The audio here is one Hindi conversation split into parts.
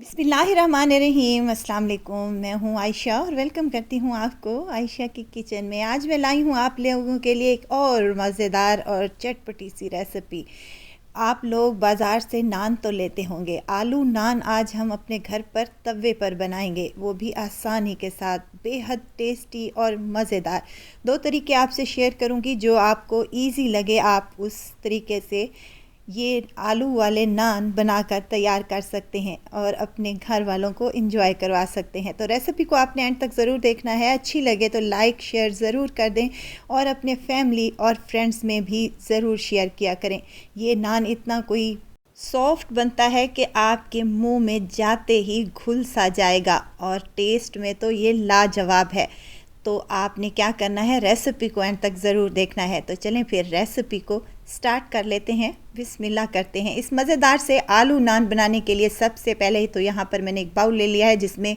बिस्मिल्लाहिर्रहमानिर्रहीम। अस्सलाम वालेकुम। मैं हूँ आयशा और वेलकम करती हूँ आपको आयशा की किचन में। आज मैं लाई हूँ आप लोगों के लिए एक और मज़ेदार और चटपटी सी रेसिपी। आप लोग बाज़ार से नान तो लेते होंगे, आलू नान आज हम अपने घर पर तवे पर बनाएंगे, वो भी आसानी के साथ, बेहद टेस्टी और मज़ेदार। दो तरीके आपसे शेयर करूँगी, जो आपको ईज़ी लगे आप उस तरीके से ये आलू वाले नान बनाकर तैयार कर सकते हैं और अपने घर वालों को एंजॉय करवा सकते हैं। तो रेसिपी को आपने एंड तक ज़रूर देखना है। अच्छी लगे तो लाइक शेयर ज़रूर कर दें और अपने फैमिली और फ्रेंड्स में भी ज़रूर शेयर किया करें। ये नान इतना कोई सॉफ्ट बनता है कि आपके मुंह में जाते ही घुल सा जाएगा और टेस्ट में तो ये लाजवाब है। तो आपने क्या करना है, रेसिपी को एंड तक ज़रूर देखना है। तो चलें फिर रेसिपी को स्टार्ट कर लेते हैं, बिस्मिल्लाह करते हैं। इस मज़ेदार से आलू नान बनाने के लिए सबसे पहले तो यहाँ पर मैंने एक बाउल ले लिया है, जिसमें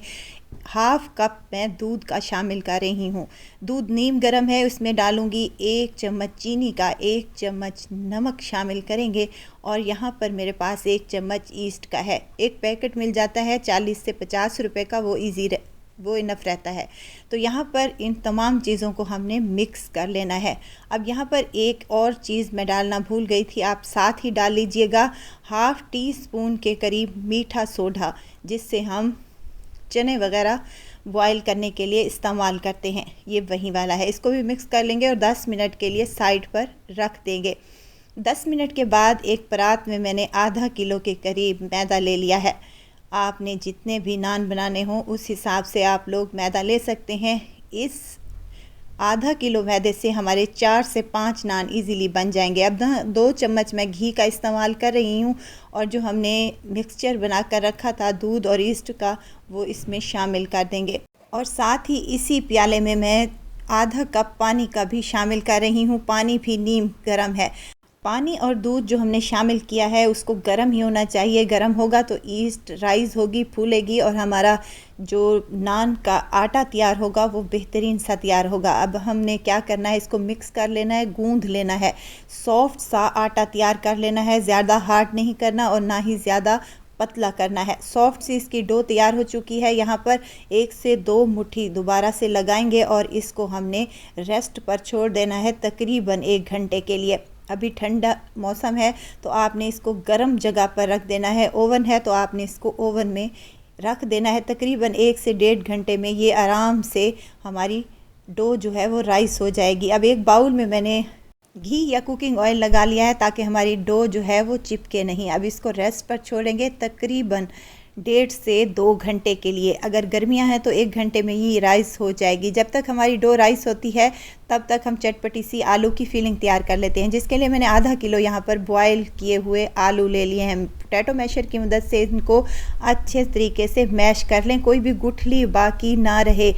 हाफ़ कप मैं दूध का शामिल कर रही हूँ। दूध नीम गर्म है, उसमें डालूँगी 1 चम्मच चीनी का, 1 चम्मच नमक शामिल करेंगे और यहाँ पर मेरे पास 1 चम्मच ईस्ट का है। एक पैकेट मिल जाता है 40 से 50 रुपए का, वो इनफ रहता है। तो यहाँ पर इन तमाम चीज़ों को हमने मिक्स कर लेना है। अब यहाँ पर एक और चीज़ मैं डालना भूल गई थी, आप साथ ही डाल लीजिएगा। हाफ़ टी स्पून के करीब मीठा सोडा, जिससे हम चने वगैरह बॉईल करने के लिए इस्तेमाल करते हैं, ये वही वाला है। इसको भी मिक्स कर लेंगे और 10 मिनट के लिए साइड पर रख देंगे। 10 मिनट के बाद एक परात में मैंने आधा किलो के करीब मैदा ले लिया है। आपने जितने भी नान बनाने हों उस हिसाब से आप लोग मैदा ले सकते हैं। इस आधा किलो मैदे से हमारे 4 से 5 नान इजीली बन जाएंगे। अब 2 चम्मच मैं घी का इस्तेमाल कर रही हूँ और जो हमने मिक्सचर बना कर रखा था दूध और ईस्ट का, वो इसमें शामिल कर देंगे। और साथ ही इसी प्याले में मैं आधा कप पानी का भी शामिल कर रही हूँ। पानी भी नीम गर्म है। पानी और दूध जो हमने शामिल किया है उसको गर्म ही होना चाहिए। गर्म होगा तो ईस्ट राइज़ होगी, फूलेगी और हमारा जो नान का आटा तैयार होगा वो बेहतरीन सा तैयार होगा। अब हमने क्या करना है, इसको मिक्स कर लेना है, गूंद लेना है, सॉफ्ट सा आटा तैयार कर लेना है। ज़्यादा हार्ड नहीं करना और ना ही ज़्यादा पतला करना है। सॉफ्ट सी इसकी डो तैयार हो चुकी है। यहाँ पर 1 से 2 मुट्ठी दोबारा से लगाएंगे और इसको हमने रेस्ट पर छोड़ देना है तकरीबन 1 घंटे के लिए। अभी ठंडा मौसम है तो आपने इसको गर्म जगह पर रख देना है। ओवन है तो आपने इसको ओवन में रख देना है। तकरीबन 1 से 1.5 घंटे में ये आराम से हमारी डो जो है वो राइस हो जाएगी। अब एक बाउल में मैंने घी या कुकिंग ऑयल लगा लिया है ताकि हमारी डो जो है वो चिपके नहीं। अब इसको रेस्ट पर छोड़ेंगे तकरीबन 1.5 से 2 घंटे के लिए। अगर गर्मियां हैं तो 1 घंटे में ही राइस हो जाएगी। जब तक हमारी डो राइस होती है तब तक हम चटपटी सी आलू की फीलिंग तैयार कर लेते हैं, जिसके लिए मैंने आधा किलो यहाँ पर बॉयल किए हुए आलू ले लिए हैं। पोटैटो मैशर की मदद से इनको अच्छे तरीके से मैश कर लें, कोई भी गुठली बाकी ना रहे।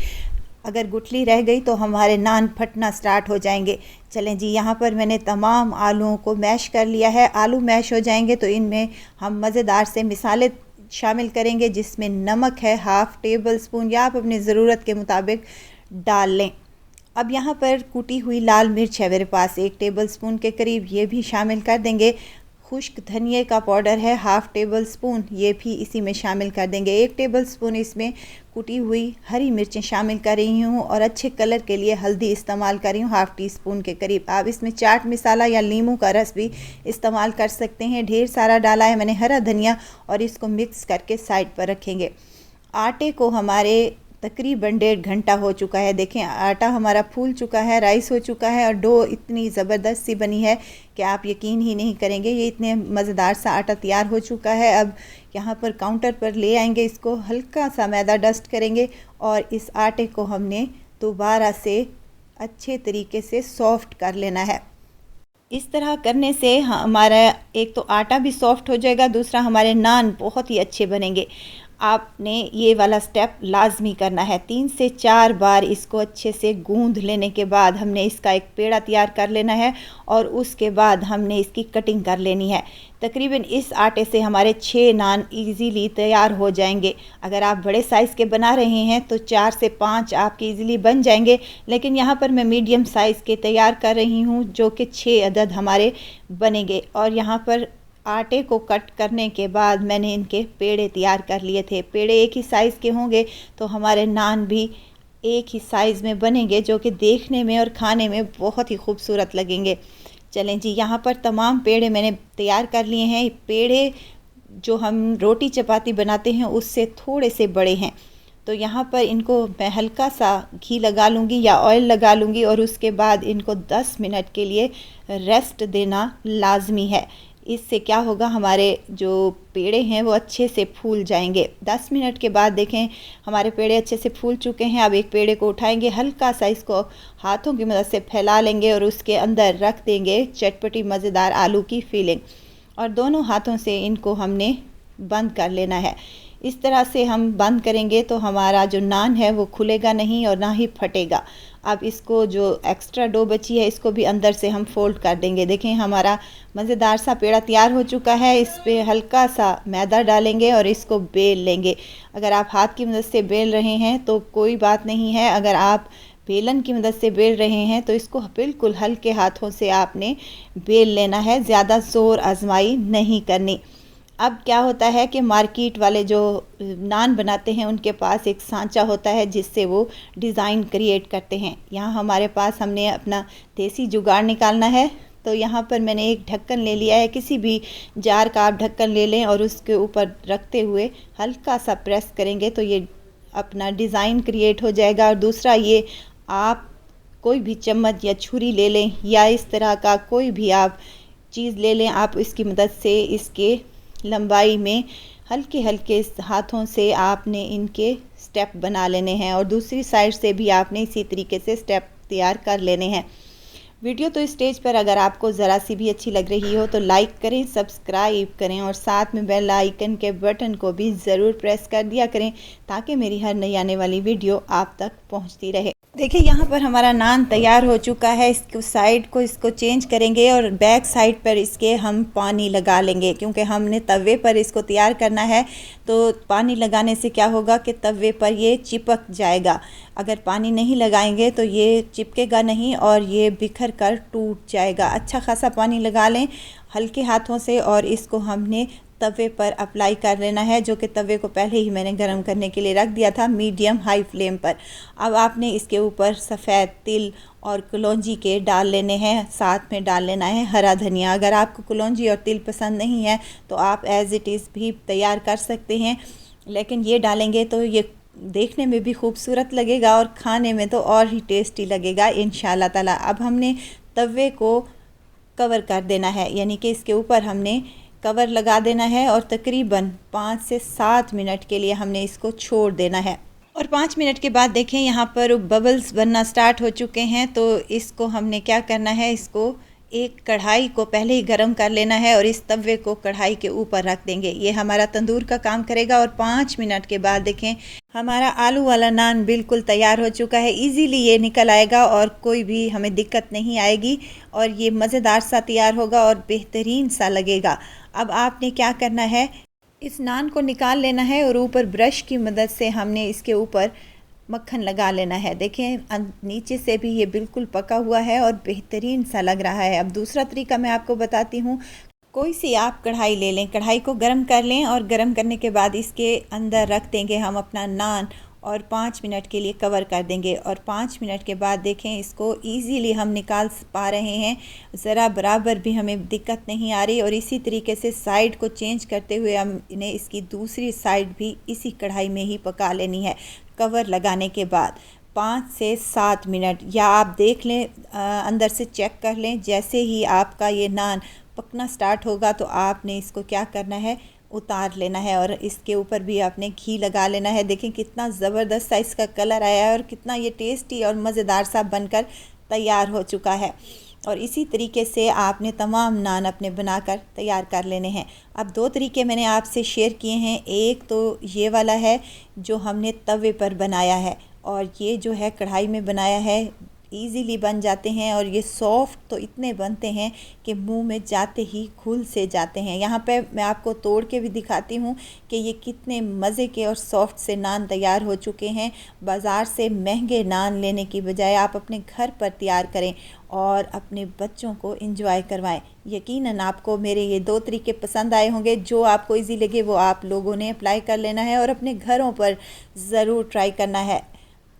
अगर गुठली रह गई तो हमारे नान फटना स्टार्ट हो जाएंगे। चलें जी, यहाँ पर मैंने तमाम आलूओं को मैश कर लिया है। आलू मैश हो जाएंगे तो इनमें हम मज़ेदार से मिसाले शामिल करेंगे, जिसमें नमक है 1/2 टेबल स्पून या आप अपनी ज़रूरत के मुताबिक डाल लें। अब यहाँ पर कुटी हुई लाल मिर्च है मेरे पास 1 टेबल स्पून के करीब, ये भी शामिल कर देंगे। खुश्क धनिए का पाउडर है 1/2 टेबल स्पून, ये भी इसी में शामिल कर देंगे। 1 टेबल स्पून इसमें कुटी हुई हरी मिर्चें शामिल कर रही हूँ और अच्छे कलर के लिए हल्दी इस्तेमाल कर रही हूँ 1/2 टी स्पून के करीब। आप इसमें चाट मसाला या नींबू का रस भी इस्तेमाल कर सकते हैं। ढेर सारा डाला है मैंने हरा धनिया और इसको मिक्स करके साइड पर रखेंगे। आटे को हमारे तकरीबन 1.5 घंटा हो चुका है। देखें आटा हमारा फूल चुका है, राइस हो चुका है और डो इतनी ज़बरदस्त सी बनी है कि आप यकीन ही नहीं करेंगे। ये इतने मज़ेदार सा आटा तैयार हो चुका है। अब यहाँ पर काउंटर पर ले आएंगे, इसको हल्का सा मैदा डस्ट करेंगे और इस आटे को हमने दोबारा से अच्छे तरीके से सॉफ्ट कर लेना है। इस तरह करने से हमारा एक तो आटा भी सॉफ्ट हो जाएगा, दूसरा हमारे नान बहुत ही अच्छे बनेंगे। आपने ये वाला स्टेप लाजमी करना है। 3 से 4 बार इसको अच्छे से गूंद लेने के बाद हमने इसका एक पेड़ा तैयार कर लेना है और उसके बाद हमने इसकी कटिंग कर लेनी है। तकरीबन इस आटे से हमारे 6 नान इजीली तैयार हो जाएंगे। अगर आप बड़े साइज़ के बना रहे हैं तो 4 से 5 आपके इजीली बन जाएंगे, लेकिन यहाँ पर मैं मीडियम साइज़ के तैयार कर रही हूँ जो कि 6 अदद हमारे बनेंगे। और यहाँ पर आटे को कट करने के बाद मैंने इनके पेड़े तैयार कर लिए थे। पेड़े एक ही साइज़ के होंगे तो हमारे नान भी एक ही साइज़ में बनेंगे, जो कि देखने में और खाने में बहुत ही खूबसूरत लगेंगे। चलें जी, यहाँ पर तमाम पेड़े मैंने तैयार कर लिए हैं। पेड़े जो हम रोटी चपाती बनाते हैं उससे थोड़े से बड़े हैं, तो यहाँ पर इनको मैं हल्का सा घी लगा लूँगी या ऑयल लगा लूँगी और उसके बाद इनको 10 मिनट के लिए रेस्ट देना लाजमी है। इससे क्या होगा, हमारे जो पेड़े हैं वो अच्छे से फूल जाएंगे। 10 मिनट के बाद देखें हमारे पेड़े अच्छे से फूल चुके हैं। अब एक पेड़े को उठाएंगे, हल्का सा इसको हाथों की मदद से फैला लेंगे और उसके अंदर रख देंगे चटपटी मज़ेदार आलू की फीलिंग, और दोनों हाथों से इनको हमने बंद कर लेना है। इस तरह से हम बंद करेंगे तो हमारा जो नान है वो खुलेगा नहीं और ना ही फटेगा। अब इसको जो एक्स्ट्रा डो बची है इसको भी अंदर से हम फोल्ड कर देंगे। देखें हमारा मज़ेदार सा पेड़ा तैयार हो चुका है। इस पे हल्का सा मैदा डालेंगे और इसको बेल लेंगे। अगर आप हाथ की मदद से बेल रहे हैं तो कोई बात नहीं है, अगर आप बेलन की मदद से बेल रहे हैं तो इसको बिल्कुल हल्के हाथों से आपने बेल लेना है, ज़्यादा ज़ोर आजमाई नहीं करनी। अब क्या होता है कि मार्केट वाले जो नान बनाते हैं उनके पास एक सांचा होता है जिससे वो डिज़ाइन क्रिएट करते हैं। यहाँ हमारे पास हमने अपना देसी जुगाड़ निकालना है, तो यहाँ पर मैंने एक ढक्कन ले लिया है। किसी भी जार का आप ढक्कन ले लें और उसके ऊपर रखते हुए हल्का सा प्रेस करेंगे तो ये अपना डिज़ाइन क्रिएट हो जाएगा। और दूसरा, ये आप कोई भी चम्मच या छुरी ले लें या इस तरह का कोई भी आप चीज़ ले लें, आप इसकी मदद से इसके लंबाई में हल्के हल्के हाथों से आपने इनके स्टेप बना लेने हैं और दूसरी साइड से भी आपने इसी तरीके से स्टेप तैयार कर लेने हैं। वीडियो तो स्टेज पर अगर आपको ज़रा सी भी अच्छी लग रही हो तो लाइक करें, सब्सक्राइब करें और साथ में बेल आइकन के बटन को भी ज़रूर प्रेस कर दिया करें ताकि मेरी हर नई आने वाली वीडियो आप तक पहुंचती रहे। देखिए यहाँ पर हमारा नान तैयार हो चुका है। इसको साइड को इसको चेंज करेंगे और बैक साइड पर इसके हम पानी लगा लेंगे, क्योंकि हमने तवे पर इसको तैयार करना है। तो पानी लगाने से क्या होगा कि तवे पर ये चिपक जाएगा। अगर पानी नहीं लगाएंगे तो ये चिपकेगा नहीं और ये बिखर कर टूट जाएगा। अच्छा खासा पानी लगा लें हल्के हाथों से और इसको हमने तवे पर अप्लाई कर लेना है, जो कि तवे को पहले ही मैंने गर्म करने के लिए रख दिया था मीडियम हाई फ्लेम पर। अब आपने इसके ऊपर सफ़ेद तिल और कलौंजी के डाल लेने हैं, साथ में डाल लेना है हरा धनिया। अगर आपको कलौंजी और तिल पसंद नहीं है तो आप एज़ इट इज़ भी तैयार कर सकते हैं, लेकिन ये डालेंगे तो ये देखने में भी खूबसूरत लगेगा और खाने में तो और ही टेस्टी लगेगा इंशाल्लाह ताला। अब हमने तवे को कवर कर देना है, यानी कि इसके ऊपर हमने कवर लगा देना है और तकरीबन 5 से 7 मिनट के लिए हमने इसको छोड़ देना है। और 5 मिनट के बाद देखें यहाँ पर बबल्स बनना स्टार्ट हो चुके हैं। तो इसको हमने क्या करना है, इसको एक कढ़ाई को पहले ही गरम कर लेना है और इस तवे को कढ़ाई के ऊपर रख देंगे। ये हमारा तंदूर का काम करेगा। और 5 मिनट के बाद देखें हमारा आलू वाला नान बिल्कुल तैयार हो चुका है। इजीली ये निकल आएगा और कोई भी हमें दिक्कत नहीं आएगी और ये मज़ेदार सा तैयार होगा और बेहतरीन सा लगेगा। अब आपने क्या करना है, इस नान को निकाल लेना है और ऊपर ब्रश की मदद से हमने इसके ऊपर मक्खन लगा लेना है। देखें नीचे से भी ये बिल्कुल पका हुआ है और बेहतरीन सा लग रहा है। अब दूसरा तरीका मैं आपको बताती हूँ। कोई सी आप कढ़ाई ले लें, कढ़ाई को गर्म कर लें और गर्म करने के बाद इसके अंदर रख देंगे हम अपना नान और 5 मिनट के लिए कवर कर देंगे। और 5 मिनट के बाद देखें इसको इजीली हम निकाल पा रहे हैं, ज़रा बराबर भी हमें दिक्कत नहीं आ रही। और इसी तरीके से साइड को चेंज करते हुए हमने इसकी दूसरी साइड भी इसी कढ़ाई में ही पका लेनी है कवर लगाने के बाद 5 से 7 मिनट। या आप देख लें अंदर से चेक कर लें, जैसे ही आपका ये नान पकना स्टार्ट होगा तो आपने इसको क्या करना है, उतार लेना है और इसके ऊपर भी आपने घी लगा लेना है। देखें कितना ज़बरदस्त सा इसका कलर आया है और कितना ये टेस्टी और मज़ेदार सा बनकर तैयार हो चुका है। और इसी तरीके से आपने तमाम नान अपने बनाकर तैयार कर लेने हैं। अब 2 तरीके मैंने आपसे शेयर किए हैं। एक तो ये वाला है जो हमने तवे पर बनाया है और ये जो है कढ़ाई में बनाया है। इजीली बन जाते हैं और ये सॉफ्ट तो इतने बनते हैं कि मुंह में जाते ही घुल से जाते हैं। यहाँ पे मैं आपको तोड़ के भी दिखाती हूँ कि ये कितने मज़े के और सॉफ्ट से नान तैयार हो चुके हैं। बाज़ार से महंगे नान लेने की बजाय आप अपने घर पर तैयार करें और अपने बच्चों को एंजॉय करवाएं। यकीनन आपको मेरे ये 2 तरीके पसंद आए होंगे। जो आपको इजी लगे वो आप लोगों ने अप्लाई कर लेना है और अपने घरों पर ज़रूर ट्राई करना है।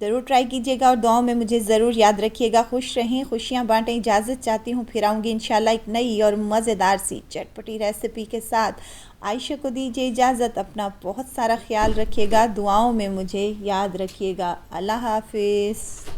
ज़रूर ट्राई कीजिएगा और दुआओं में मुझे ज़रूर याद रखिएगा। खुश रहें, खुशियाँ बांटें। इजाज़त चाहती हूँ, फिर आऊँगी इंशाल्लाह एक नई और मज़ेदार सी चटपटी रेसिपी के साथ। आयशा को दीजिए इजाज़त। अपना बहुत सारा ख्याल रखिएगा, दुआओं में मुझे याद रखिएगा। अल्लाह हाफिज़।